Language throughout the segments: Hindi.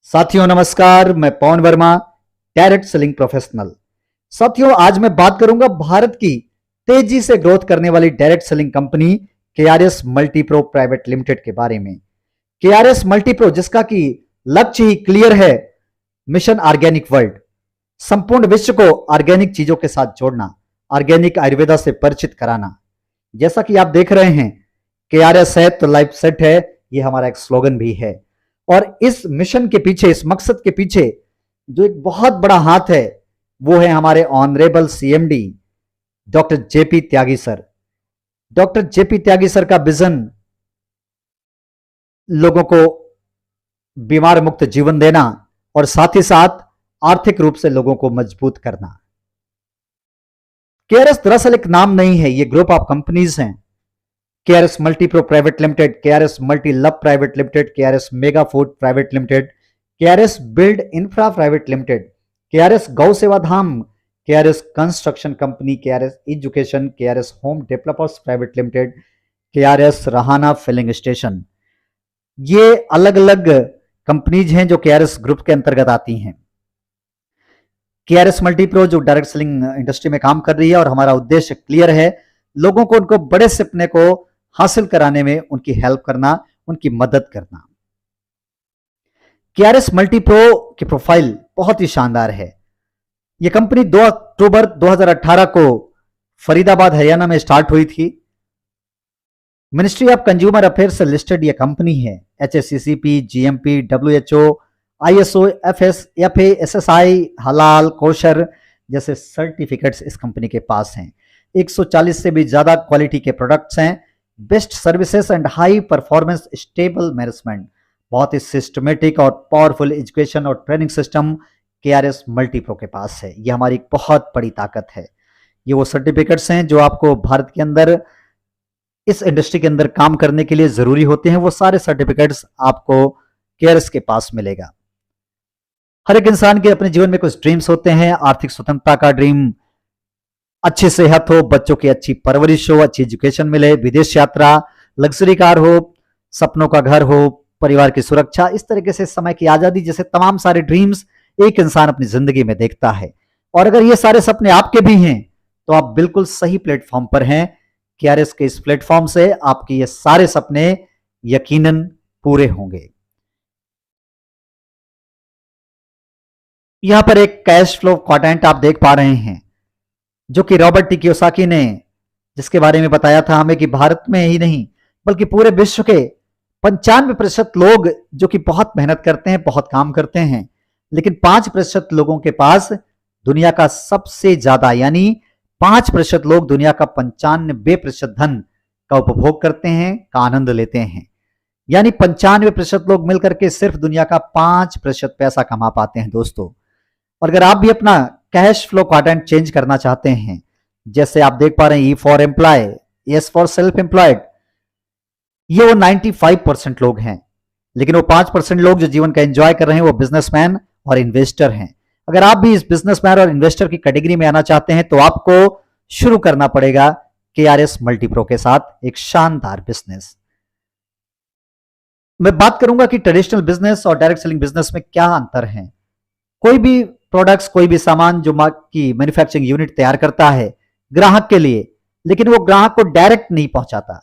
साथियों नमस्कार, मैं पवन वर्मा, डायरेक्ट सेलिंग प्रोफेशनल। साथियों आज मैं बात करूंगा भारत की तेजी से ग्रोथ करने वाली direct selling company KRS Multipro private limited के बारे में। केआरएस मल्टीप्रो जिसका कि लक्ष्य ही क्लियर है, मिशन ऑर्गेनिक वर्ल्ड, संपूर्ण विश्व को ऑर्गेनिक चीजों के साथ जोड़ना, ऑर्गेनिक आयुर्वेदा से परिचित कराना। जैसा कि आप देख रहे हैं, केआरएस है तो लाइफ सेट है, ये हमारा एक स्लोगन भी है। और इस मिशन के पीछे, इस मकसद के पीछे जो एक बहुत बड़ा हाथ है वो है हमारे ऑनरेबल सीएमडी डॉक्टर जेपी त्यागी सर। डॉक्टर जेपी त्यागी सर का विजन लोगों को बीमार मुक्त जीवन देना और साथ ही साथ आर्थिक रूप से लोगों को मजबूत करना। केआरएस दरअसल एक नाम नहीं है, ये ग्रुप ऑफ कंपनीज हैं। KRS Multipro private limited, KRS multi love private limited, KRS mega food private limited, KRS build infra private limited, KRS Gau Seva Dham, KRS construction company, KRS education, KRS home developers private limited, KRS Rahana filling station. ये अलग अलग कंपनीज हैं जो केआरएस ग्रुप के अंतर्गत आती हैं। केआरएस मल्टीप्रो जो डायरेक्ट सेलिंग इंडस्ट्री में काम कर रही है और हमारा उद्देश्य क्लियर है, लोगों को उनको बड़े सपने को हासिल कराने में उनकी हेल्प करना, उनकी मदद करना। केआरएस मल्टीप्रो की प्रोफाइल बहुत ही शानदार है। यह कंपनी 2 अक्टूबर 2018 को फरीदाबाद हरियाणा में स्टार्ट हुई थी। मिनिस्ट्री ऑफ कंज्यूमर अफेयर्स से लिस्टेड यह कंपनी है। HSCCP, GMP, WHO, ISO, FSSAI, हलाल, कोशर जैसे सर्टिफिकेट्स इस कंपनी के पास हैं। 140 से भी ज्यादा क्वालिटी के प्रोडक्ट्स हैं। Best services and high performance stable management, बहुत ही सिस्टमेटिक और पावरफुल एजुकेशन और ट्रेनिंग सिस्टम केआरएस मल्टीप्रो के पास है। ये हमारी बहुत बड़ी ताकत है। ये वो सर्टिफिकेट्स हैं जो आपको भारत के अंदर इस इंडस्ट्री के अंदर काम करने के लिए जरूरी होते हैं। वो सारे सर्टिफिकेट्स आपको केआरएस के पास मिलेगा। हर एक इंसान के अपने जीवन में कुछ ड्रीम्स होते हैं। आर्थिक स्वतंत्रता का ड्रीम, अच्छी सेहत हो, बच्चों की अच्छी परवरिश हो, अच्छी एजुकेशन मिले, विदेश यात्रा, लग्जरी कार हो, सपनों का घर हो, परिवार की सुरक्षा, इस तरीके से समय की आजादी जैसे तमाम सारे ड्रीम्स एक इंसान अपनी जिंदगी में देखता है। और अगर ये सारे सपने आपके भी हैं तो आप बिल्कुल सही प्लेटफॉर्म पर हैं। केआरएस के इस प्लेटफॉर्म से आपके ये सारे सपने यकीनन पूरे होंगे। यहां पर एक कैश फ्लो क्वाड्रेंट आप देख पा रहे हैं जो कि रॉबर्ट टी कियोसाकी ने, जिसके बारे में बताया था हमें कि भारत में ही नहीं बल्कि पूरे विश्व के 95% लोग जो कि बहुत मेहनत करते हैं, बहुत काम करते हैं, लेकिन 5% लोगों के पास दुनिया का सबसे ज्यादा, यानी 5% लोग दुनिया का 95% धन का उपभोग करते हैं, का आनंद लेते हैं। यानी 95% लोग मिलकर के सिर्फ दुनिया का 5% पैसा कमा पाते हैं दोस्तों। और अगर आप भी अपना कैश फ्लो क्वाड्रेंट चेंज करना चाहते हैं, जैसे आप देख पा रहे हैं, E for employ, S for self employed, ये वो 95% लोग हैं। लेकिन वो 5% लोग जो जीवन का एंजॉय कर रहे हैं वो बिजनेसमैन और इन्वेस्टर हैं। अगर आप भी इस बिजनेसमैन और इन्वेस्टर की कैटेगरी में आना चाहते हैं तो आपको शुरू करना पड़ेगा केआरएस मल्टीप्रो के साथ एक शानदार बिजनेस। मैं बात करूंगा कि ट्रेडिशनल बिजनेस और डायरेक्ट सेलिंग बिजनेस में क्या अंतर है। कोई भी प्रोडक्ट्स, कोई भी सामान जो की मैन्युफैक्चरिंग यूनिट तैयार करता है ग्राहक के लिए, लेकिन वो ग्राहक को डायरेक्ट नहीं पहुंचाता।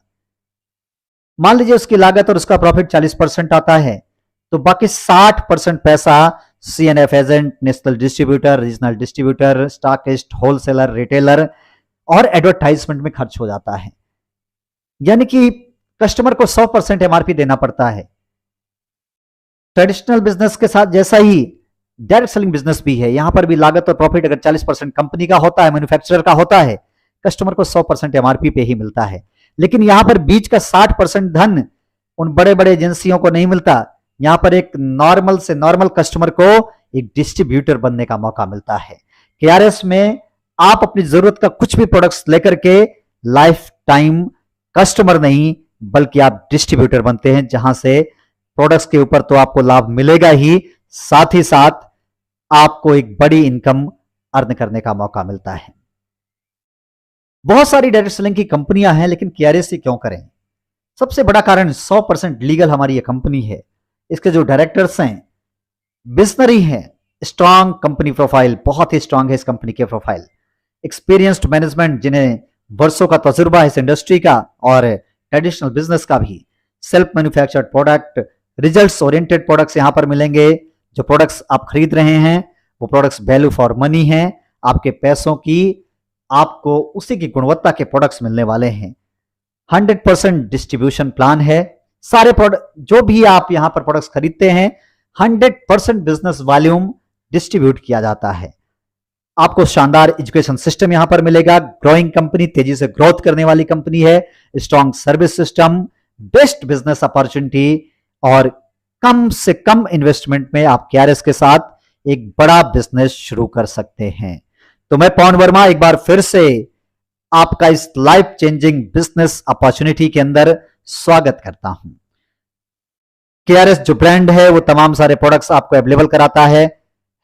मान लीजिए उसकी लागत और उसका प्रॉफिट 40% आता है, तो बाकी 60% पैसा CNF agent, national distributor, regional distributor, stockist, wholesaler, retailer और एडवर्टाइजमेंट में खर्च हो जाता है। यानी कि कस्टमर को 100% एमआरपी देना पड़ता है। ट्रेडिशनल बिजनेस के साथ जैसा ही डायरेक्ट सेलिंग बिजनेस भी है, यहां पर भी लागत और प्रॉफिट अगर 40% कंपनी का होता है, मैन्युफैक्चरर का होता है, कस्टमर को 100% एमआरपी पे ही मिलता है। लेकिन यहां पर बीच का 60% धन उन बड़े बड़े एजेंसियों को नहीं मिलता। यहां पर एक नॉर्मल से नॉर्मल कस्टमर को एक डिस्ट्रीब्यूटर बनने का मौका मिलता है। केआरएस में आप अपनी जरूरत का कुछ भी प्रोडक्ट्स लेकर के लाइफ टाइम कस्टमर नहीं बल्कि आप डिस्ट्रीब्यूटर बनते हैं, जहां से प्रोडक्ट्स के ऊपर तो आपको लाभ मिलेगा ही, साथ ही साथ आपको एक बड़ी इनकम अर्न करने का मौका मिलता है। बहुत सारी डायरेक्ट सेलिंग की कंपनियां हैं, लेकिन केआरएस से क्यों करें? सबसे बड़ा कारण 100% लीगल हमारी ये कंपनी है। इसके जो डायरेक्टर्स हैं बिजनरी है, स्ट्रांग कंपनी प्रोफाइल, बहुत ही स्ट्रांग है इस कंपनी के प्रोफाइल। एक्सपीरियंस्ड मैनेजमेंट, जिन्हें वर्षों का तजुर्बा है इस इंडस्ट्री का और ट्रेडिशनल बिजनेस का भी। Self manufactured product, results oriented products यहां पर मिलेंगे। जो प्रोडक्ट्स आप खरीद रहे हैं वो प्रोडक्ट्स वैल्यू फॉर मनी हैं, आपके पैसों की आपको उसी की गुणवत्ता के प्रोडक्ट्स मिलने वाले हैं। 100% डिस्ट्रीब्यूशन प्लान है। सारे प्रोडक्ट जो भी आप यहां पर प्रोडक्ट्स खरीदते हैं 100% बिजनेस वॉल्यूम डिस्ट्रीब्यूट किया जाता है। आपको शानदार एजुकेशन सिस्टम यहां पर मिलेगा। ग्रोइंग कंपनी, तेजी से ग्रोथ करने वाली कंपनी है। Strong service system, best business opportunity और कम से कम इन्वेस्टमेंट में आप केआरएस के साथ एक बड़ा बिजनेस शुरू कर सकते हैं। तो मैं पवन वर्मा एक बार फिर से आपका इस लाइफ चेंजिंग बिजनेस अपॉर्चुनिटी के अंदर स्वागत करता हूं। केआरएस जो ब्रांड है वो तमाम सारे प्रोडक्ट्स आपको अवेलेबल कराता है।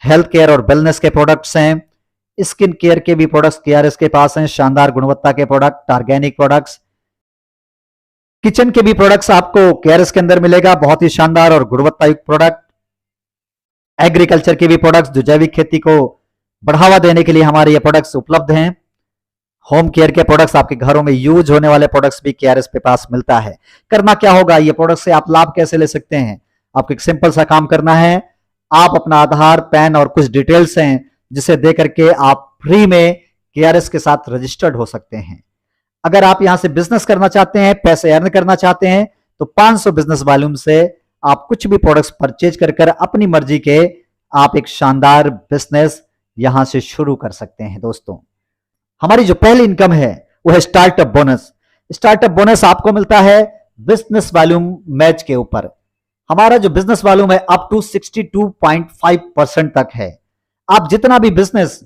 हेल्थ केयर और वेलनेस के प्रोडक्ट्स हैं, स्किन केयर के भी प्रोडक्ट्स केआरएस के पास हैं, शानदार गुणवत्ता के प्रोडक्ट, ऑर्गेनिक प्रोडक्ट्स। किचन के भी प्रोडक्ट्स आपको केआरएस के अंदर मिलेगा, बहुत ही शानदार और गुणवत्ता युक्त प्रोडक्ट। एग्रीकल्चर के भी प्रोडक्ट्स, जो जैविक खेती को बढ़ावा देने के लिए हमारे ये प्रोडक्ट्स उपलब्ध हैं। होम केयर के प्रोडक्ट्स, आपके घरों में यूज होने वाले प्रोडक्ट्स भी केआरएस के पास मिलता है। करना क्या होगा, ये प्रोडक्ट से आप लाभ कैसे ले सकते हैं? आपको एक सिंपल सा काम करना है। आप अपना आधार, पैन और कुछ डिटेल्स हैं जिसे दे करके आप फ्री में केआरएस के साथ रजिस्टर्ड हो सकते हैं। अगर आप यहां से बिजनेस करना चाहते हैं, पैसे अर्न करना चाहते हैं, तो 500 बिजनेस वॉल्यूम से आप कुछ भी प्रोडक्ट्स परचेज कर अपनी मर्जी के आप एक शानदार बिजनेस यहां से शुरू कर सकते हैं। दोस्तों, हमारी जो पहली इनकम है वो है स्टार्टअप बोनस। स्टार्टअप बोनस आपको मिलता है बिजनेस वॉल्यूम मैच के ऊपर। हमारा जो बिजनेस वॉल्यूम है अप टू 62.5% तक है। आप जितना भी बिजनेस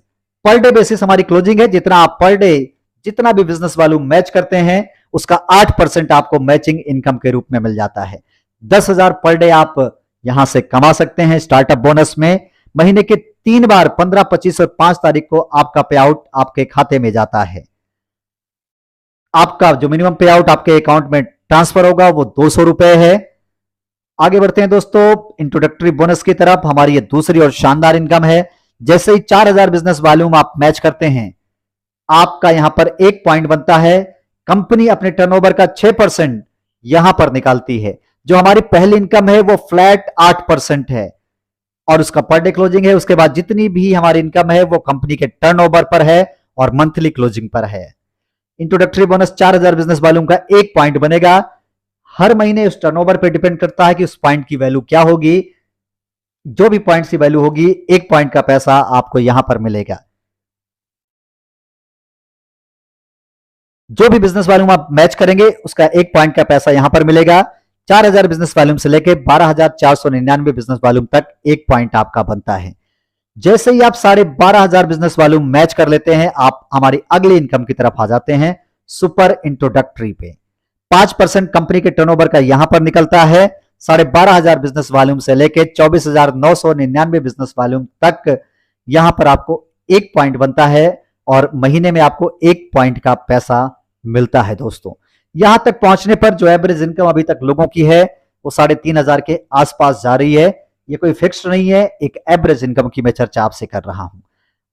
पर डे बेसिस हमारी क्लोजिंग है, जितना आप पर डे जितना भी बिजनेस वॉल्यूम मैच करते हैं उसका 8% आपको मैचिंग इनकम के रूप में मिल जाता है। 10,000 पर डे आप यहां से कमा सकते हैं स्टार्टअप बोनस में। महीने के 3 बार 15, 25 और 5 तारीख को आपका पे आउट आपके खाते में जाता है। आपका जो मिनिमम पे आउट आपके अकाउंट में ट्रांसफर होगा वो 200 रुपए है। आगे बढ़ते हैं दोस्तों इंट्रोडक्टरी बोनस की तरफ। हमारी ये दूसरी और शानदार इनकम है। जैसे ही 4,000 बिजनेस वॉल्यूम आप मैच करते हैं, आपका यहां पर एक पॉइंट बनता है। कंपनी अपने टर्नओवर का 6% यहां पर निकालती है। जो हमारी पहली इनकम है वो फ्लैट 8% है और उसका पर डे क्लोजिंग है। उसके बाद जितनी भी हमारी इनकम है वो कंपनी के टर्नओवर पर है और मंथली क्लोजिंग पर है। इंट्रोडक्टरी बोनस 4,000 बिजनेस वॉल्यूम का एक पॉइंट बनेगा। हर महीने उस टर्नओवर पर डिपेंड करता है कि उस पॉइंट की वैल्यू क्या होगी। जो भी पॉइंट की वैल्यू होगी, एक पॉइंट का पैसा आपको यहां पर मिलेगा। जो भी बिजनेस वॉल्यूम आप मैच करेंगे उसका एक पॉइंट का पैसा यहां पर मिलेगा। 4,000 बिजनेस वॉल्यूम से लेकर 12,499 बिजनेस वॉल्यूम तक एक पॉइंट आपका बनता है। जैसे ही आप 12,500 बिजनेस वॉल्यूम मैच कर लेते हैं, आप हमारी अगली इनकम की तरफ आ जाते हैं सुपर इंट्रोडक्टरी पे। 5% कंपनी के टर्नओवर का यहां पर निकलता है। 12,500 बिजनेस वॉल्यूम से लेकर 24,999 बिजनेस वॉल्यूम तक यहां पर आपको एक पॉइंट बनता है और महीने में आपको एक पॉइंट का पैसा मिलता है। दोस्तों, यहां तक पहुंचने पर जो एवरेज इनकम अभी तक लोगों की है वो 3,500 के आसपास जा रही है। ये कोई फिक्स्ड नहीं है, एक एवरेज इनकम की मैं चर्चा आपसे कर रहा हूं।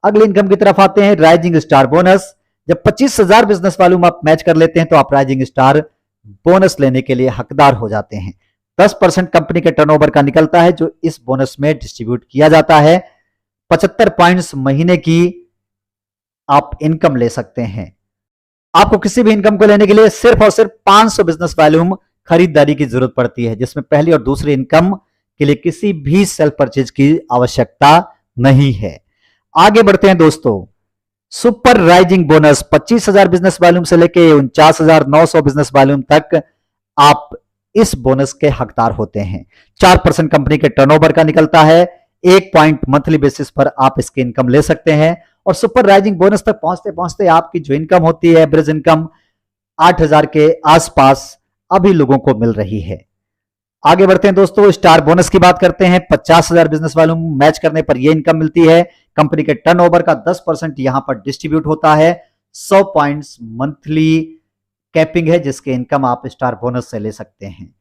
अगली इनकम की तरफ आते हैं, राइजिंग स्टार बोनस। जब 25,000 बिजनेस वॉल्यूम आप मैच कर लेते हैं तो आप राइजिंग स्टार बोनस लेने के लिए हकदार हो जाते हैं। 10% कंपनी के टर्नओवर का निकलता है जो इस बोनस में डिस्ट्रीब्यूट किया जाता है। 75 पॉइंट्स महीने की आप इनकम ले सकते हैं। आपको किसी भी इनकम को लेने के लिए सिर्फ और सिर्फ 500 बिजनेस वॉल्यूम खरीदारी की जरूरत पड़ती है, जिसमें पहली और दूसरी इनकम के लिए किसी भी सेल्फ परचेज की आवश्यकता नहीं है। आगे बढ़ते हैं दोस्तों, super rising bonus 25,000 business volume से लेकर 49,900 बिजनेस वॉल्यूम तक आप इस बोनस के हकदार होते हैं। 4% कंपनी के टर्नओवर का निकलता है। एक पॉइंट मंथली बेसिस पर आप इसकी इनकम ले सकते हैं और सुपर राइजिंग बोनस तक पहुंचते पहुंचते आपकी जो इनकम होती है, एवरेज इनकम 8,000 के आसपास अभी लोगों को मिल रही है। आगे बढ़ते हैं दोस्तों, स्टार बोनस की बात करते हैं। 50,000 बिजनेस वॉल्यूम मैच करने पर यह इनकम मिलती है। कंपनी के टर्नओवर का 10% यहां पर डिस्ट्रीब्यूट होता है। 100 पॉइंट्स मंथली कैपिंग है जिसके इनकम आप स्टार बोनस से ले सकते हैं।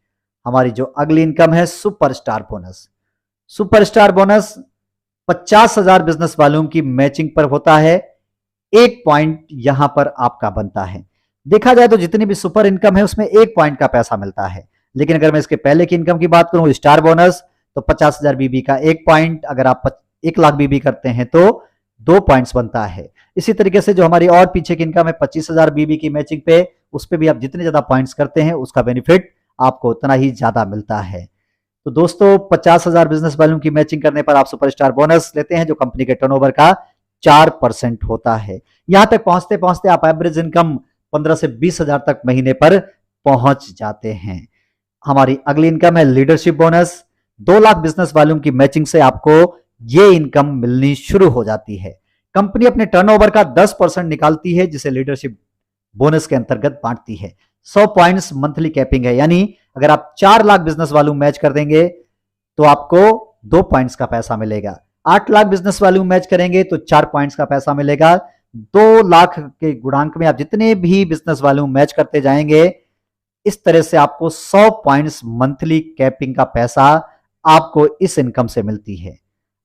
हमारी जो अगली इनकम है super star bonus. Superstar bonus 50,000 business volume की मैचिंग पर होता है, 1 पॉइंट यहां पर आपका बनता है। देखा जाए तो जितनी भी सुपर इनकम है उसमें 1 पॉइंट का पैसा मिलता है, लेकिन अगर मैं इसके पहले की इनकम की बात करूं स्टार बोनस, तो 50,000 बीबी का 1 पॉइंट, अगर आप 1 लाख बीबी करते हैं तो 2 पॉइंट्स बनता है। इसी तरीके से जो हमारी और पीछे की इनकम है 25,000 बीबी की मैचिंग पे, उस पर भी आप जितने ज्यादा पॉइंट्स करते हैं उसका बेनिफिट आपको उतना ही ज्यादा मिलता है। तो दोस्तों 50,000 बिजनेस वॉल्यूम की मैचिंग करने पर आप सुपरस्टार बोनस लेते हैं जो कंपनी के टर्नओवर का 4% होता है। यहां तक पहुंचते पहुंचते आप एवरेज इनकम 15 से 20,000 तक महीने पर पहुंच जाते हैं। हमारी अगली इनकम है leadership bonus. 2 lakh business volume की मैचिंग से आपको ये इनकम मिलनी शुरू हो जाती है। कंपनी अपने टर्नओवर का 10% निकालती है जिसे लीडरशिप बोनस के अंतर्गत बांटती है। 100 पॉइंट्स मंथली कैपिंग है, यानी अगर आप 4 लाख बिजनेस वॉल्यूम मैच कर देंगे तो आपको 2 पॉइंट्स का पैसा मिलेगा। 8 लाख बिजनेस वॉल्यूम मैच करेंगे तो 4 पॉइंट्स का पैसा मिलेगा। 2 लाख के गुणांक में आप जितने भी बिजनेस वॉल्यूम मैच करते जाएंगे, इस तरह से आपको 100 पॉइंट्स मंथली कैपिंग का पैसा आपको इस इनकम से मिलती है।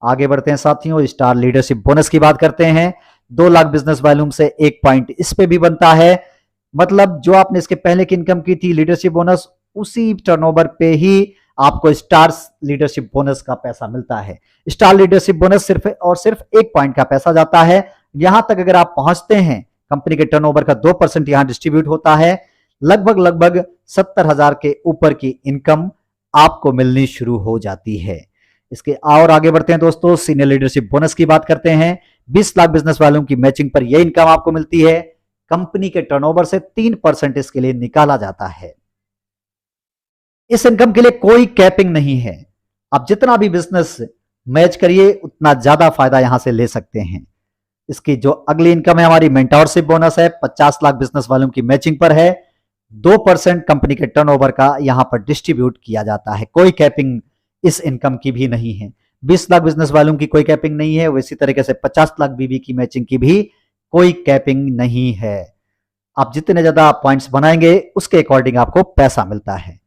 आगे बढ़ते हैं साथियों, स्टार लीडरशिप बोनस की बात करते हैं। 2 लाख बिजनेस वॉल्यूम से 1 पॉइंट इस पे भी बनता है, मतलब जो आपने इसके पहले की इनकम की थी लीडरशिप बोनस, उसी टर्नओवर पे ही आपको स्टार लीडरशिप बोनस का पैसा मिलता है। स्टार लीडरशिप बोनस सिर्फ और सिर्फ 1 पॉइंट का पैसा जाता है। यहां तक अगर आप पहुंचते हैं, कंपनी के टर्नओवर का 2% यहां डिस्ट्रीब्यूट होता है। लगभग 70,000 के ऊपर की इनकम आपको मिलनी शुरू हो जाती है। इसके और आगे बढ़ते हैं दोस्तों, सीनियर लीडरशिप बोनस की बात करते हैं। 20 लाख बिजनेस वालों की मैचिंग पर यह इनकम आपको मिलती है। कंपनी के टर्नओवर से 3% इसके लिए निकाला जाता है। इस इनकम के लिए कोई कैपिंग नहीं है, आप जितना भी बिजनेस मैच करिए उतना ज्यादा फायदा यहां से ले सकते हैं। इसकी जो अगली इनकम है हमारी मेंटोरशिप बोनस है, 50 लाख बिजनेस वालों की मैचिंग पर है। 2% कंपनी के टर्नओवर का यहां पर डिस्ट्रीब्यूट किया जाता है। कोई कैपिंग इस इनकम की भी नहीं है। 20 लाख बिजनेस वालों की कोई कैपिंग नहीं है, इसी तरीके से 50 लाख बीबी की मैचिंग की भी कोई कैपिंग नहीं है। आप जितने ज्यादा पॉइंट्स बनाएंगे उसके अकॉर्डिंग आपको पैसा मिलता है।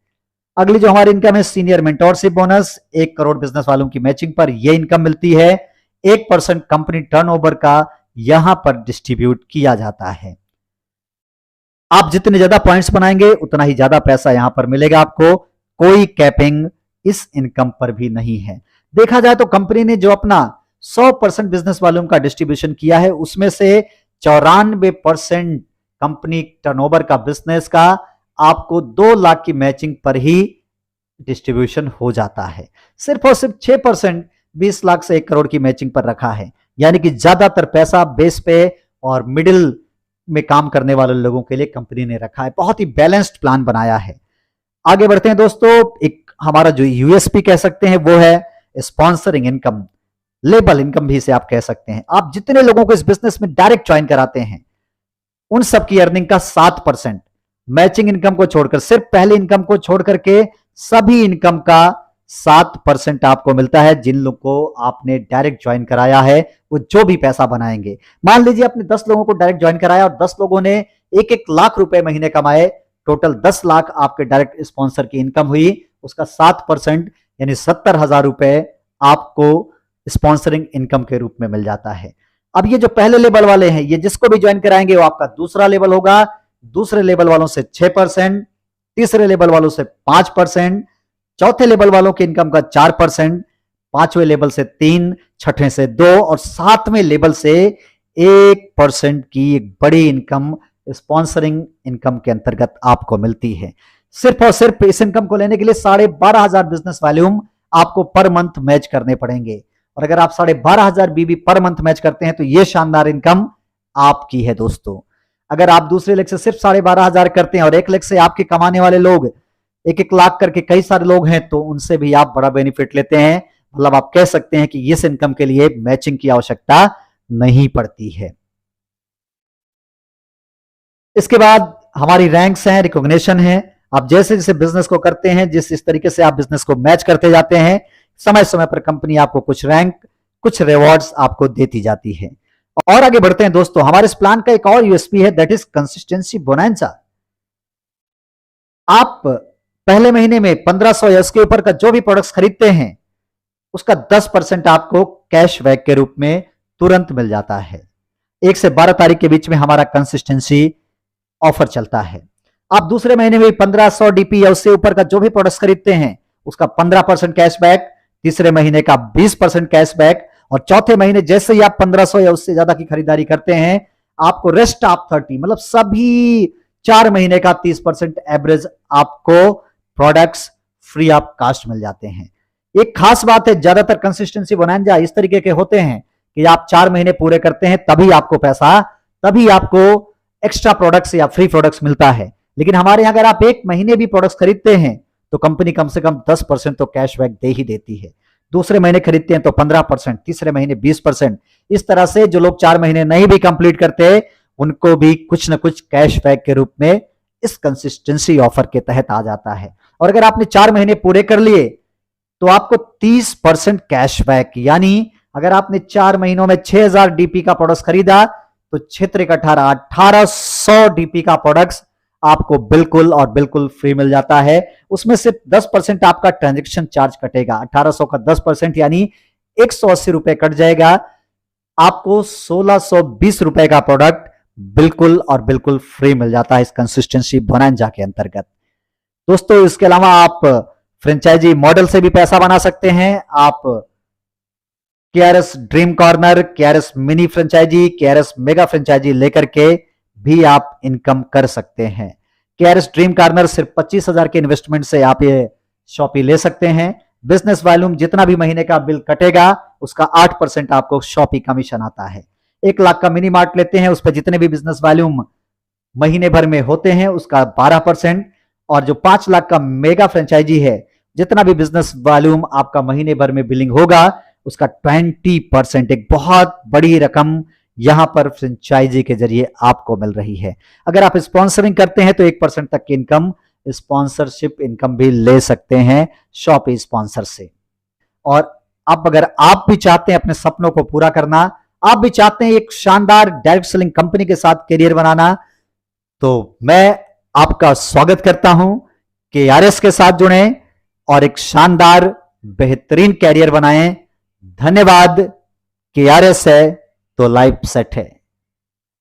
अगली जो हमारी इनकम है senior mentorship bonus, 1 crore business वालों की मैचिंग पर यह इनकम मिलती है। 1% कंपनी टर्नओवर का यहां पर डिस्ट्रीब्यूट किया जाता है। आप जितने ज्यादा पॉइंट्स बनाएंगे उतना ही ज्यादा पैसा यहां पर मिलेगा आपको। कोई कैपिंग इस इनकम पर भी नहीं है। देखा जाए तो कंपनी ने जो अपना 100% बिजनेस वॉल्यूम का डिस्ट्रीब्यूशन किया है उसमें से 94% कंपनी टर्नओवर का बिजनेस का आपको 2 लाख की मैचिंग पर ही डिस्ट्रीब्यूशन हो जाता है। सिर्फ और सिर्फ 6% 20 लाख से 1 करोड़ की मैचिंग पर रखा है, यानी कि ज्यादातर पैसा बेस पे और मिडिल में काम करने वाले लोगों के लिए कंपनी ने रखा है। बहुत ही बैलेंस्ड प्लान बनाया है। आगे बढ़ते हैं दोस्तों, एक हमारा जो यूएसपी कह सकते हैं वो है स्पॉन्सरिंग इनकम, लेबल इनकम भी इसे आप कह सकते हैं। आप जितने लोगों को इस बिजनेस में डायरेक्ट ज्वाइन कराते हैं उन सबकी अर्निंग का 7% मैचिंग इनकम को छोड़कर, सिर्फ पहली इनकम को छोड़कर के सभी इनकम का 7% आपको मिलता है। जिन लोगों को आपने डायरेक्ट ज्वाइन कराया है वो जो भी पैसा बनाएंगे, मान लीजिए आपने 10 लोगों को डायरेक्ट ज्वाइन कराया और 10 लोगों ने 1-1 लाख रुपए महीने कमाए, टोटल 10 लाख आपके डायरेक्ट स्पॉन्सर की इनकम हुई, उसका 7% यानी 70,000 रुपए आपको स्पॉन्सरिंग इनकम के रूप में मिल जाता है। अब ये जो पहले लेवल वाले हैं, ये जिसको भी ज्वाइन कराएंगे वो आपका दूसरा लेवल होगा। दूसरे लेवल वालों से 6%, तीसरे लेवल वालों से 5%, चौथे लेवल वालों की इनकम का 4%, पांचवें लेवल से 3%, छठे से 2% और सातवें लेवल से 1% की एक बड़ी इनकम स्पॉन्सरिंग इनकम के अंतर्गत आपको मिलती है। सिर्फ और सिर्फ इस इनकम को लेने के लिए 12,500 बिजनेस वॉल्यूम आपको पर मंथ मैच करने पड़ेंगे, और अगर आप 12,500 बीबी पर मंथ मैच करते हैं तो यह शानदार इनकम आपकी है दोस्तों। अगर आप दूसरे लेग से सिर्फ 12,500 करते हैं और एक लेग से आपके कमाने वाले लोग 1-1 लाख करके कई सारे लोग हैं तो उनसे भी आप बड़ा बेनिफिट लेते हैं। मतलब आप कह सकते हैं कि इस इनकम के लिए मैचिंग की आवश्यकता नहीं पड़ती है। इसके बाद हमारी रैंक्स हैं, रिकॉग्निशन है। आप जैसे जैसे बिजनेस को करते हैं, जिस तरीके से आप बिजनेस को मैच करते जाते हैं, समय समय पर कंपनी आपको कुछ रैंक, कुछ रिवॉर्ड्स आपको देती जाती है। और आगे बढ़ते हैं दोस्तों, हमारे इस प्लान का एक और यूएसपी है, दैट इज कंसिस्टेंसी बोनांजा। आप पहले महीने में 1500 या उसके ऊपर का जो भी प्रोडक्ट्स खरीदते हैं उसका 10% आपको कैशबैक के रूप में तुरंत मिल जाता है। 1 से 12 तारीख के बीच में हमारा कंसिस्टेंसी ऑफर चलता है। आप दूसरे महीने में 1500 डीपी या उससे ऊपर का जो भी प्रोडक्ट खरीदते हैं उसका 15% कैशबैक, तीसरे महीने का 20% कैशबैक, और चौथे महीने जैसे ही आप 1500 या उससे ज्यादा की खरीदारी करते हैं आपको रेस्ट ऑफ 30 मतलब सभी 4 महीने का 30% एवरेज आपको प्रोडक्ट्स फ्री ऑफ कास्ट मिल जाते हैं। एक खास बात है, ज्यादातर कंसिस्टेंसी बोनांजा इस तरीके के होते हैं कि आप 4 महीने पूरे करते हैं तभी आपको पैसा, तभी आपको एक्स्ट्रा प्रोडक्ट्स या फ्री प्रोडक्ट्स मिलता है। लेकिन हमारे यहां अगर आप 1 महीने भी प्रोडक्ट्स खरीदते हैं तो कंपनी कम से कम 10% तो कैशबैक दे ही देती है। दूसरे महीने खरीदते हैं तो 15%, तीसरे महीने 20%। इस तरह से जो लोग 4 महीने नहीं भी कंप्लीट करते उनको भी कुछ ना कुछ कैशबैक के रूप में इस कंसिस्टेंसी ऑफर के तहत आ जाता है। और अगर आपने 4 महीने पूरे कर लिए तो आपको 30% कैशबैक, यानी अगर आपने 4 महीनों में 6000 डीपी का प्रोडक्ट खरीदा तो 1800 डीपी का प्रोडक्ट्स आपको बिल्कुल और बिल्कुल फ्री मिल जाता है। उसमें से 10% आपका ट्रांजैक्शन चार्ज कटेगा। 1800 का 10% यानी 180 रुपए कट जाएगा। आपको 1620 रुपए का प्रोडक्ट बिल्कुल और बिल्कुल फ्री मिल जाता है इस कंसिस्टेंसी बोनांजा के अंतर्गत। दोस्तों, इसके अलावा आप फ्रेंचाइजी मॉडल से भी पैसा बना सकते हैं। आप KRS dream corner, KRS mini franchise, KRS mega franchise लेकर के भी आप इनकम कर सकते हैं। केआरएस ड्रीम कॉर्नर सिर्फ 25,000 के इन्वेस्टमेंट से आप ये शॉपी ले सकते हैं। बिजनेस वॉल्यूम जितना भी महीने का बिल कटेगा उसका 8% आपको शॉपी कमीशन आता है। 1 लाख का मिनी मार्ट लेते हैं, उस पर जितने भी बिजनेस वॉल्यूम महीने भर में होते हैं उसका 12%, और जो 5 लाख का मेगा फ्रेंचाइजी है, जितना भी बिजनेस वॉल्यूम आपका महीने भर में बिलिंग होगा उसका 20%। एक बहुत बड़ी रकम यहां पर फ्रेंचाइजी के जरिए आपको मिल रही है। अगर आप स्पॉन्सरिंग करते हैं तो 1% तक की इनकम, स्पॉन्सरशिप इनकम भी ले सकते हैं शॉपी स्पॉन्सर से। और अब अगर आप भी चाहते हैं अपने सपनों को पूरा करना, आप भी चाहते हैं एक शानदार डायरेक्ट सेलिंग कंपनी के साथ करियर बनाना, तो मैं आपका स्वागत करता हूं कि आरएस के साथ जुड़ें और एक शानदार बेहतरीन कैरियर बनाएं। धन्यवाद। कि आरएस है तो लाइफ सेट है।